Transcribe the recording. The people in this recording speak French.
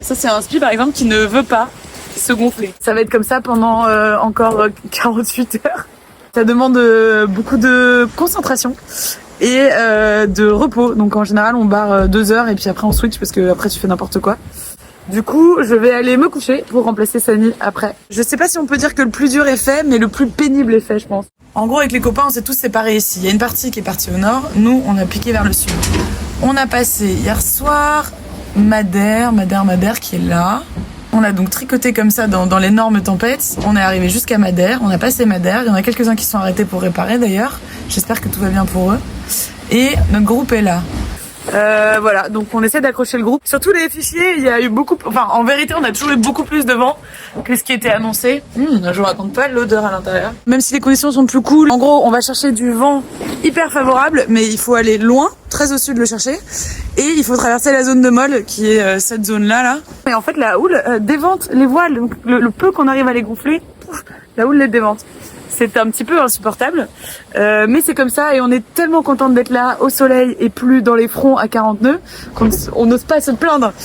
Ça c'est un spi par exemple qui ne veut pas se gonfler. Ça va être comme ça pendant encore 48 heures. Ça demande beaucoup de concentration et de repos. Donc en général on barre 2 heures et puis après on switch parce que après tu fais n'importe quoi. Du coup, je vais aller me coucher pour remplacer Sani après. Je sais pas si on peut dire que le plus dur est fait, mais le plus pénible est fait, je pense. En gros, avec les copains, on s'est tous séparés ici. Il y a une partie qui est partie au nord. Nous, on a piqué vers le sud. On a passé hier soir Madère qui est là. On l'a donc tricoté comme ça dans l'énorme tempête. On est arrivé jusqu'à Madère. On a passé Madère. Il y en a quelques-uns qui sont arrêtés pour réparer d'ailleurs. J'espère que tout va bien pour eux. Et notre groupe est là. Voilà, donc on essaie d'accrocher le groupe. Sur tous les fichiers, il y a eu beaucoup... Enfin, en vérité, on a toujours eu beaucoup plus de vent que ce qui était annoncé. Je vous raconte pas l'odeur à l'intérieur. Même si les conditions sont plus cool, en gros, on va chercher du vent hyper favorable, mais il faut aller loin, très au sud le chercher. Et il faut traverser la zone de Molle, qui est cette zone-là, là. Et en fait, la houle dévente les voiles. Donc, le peu qu'on arrive à les gonfler, la houle les dévente. C'est un petit peu insupportable, mais c'est comme ça et on est tellement contente d'être là au soleil et plus dans les fronts à 40 nœuds qu'on n'ose pas se plaindre.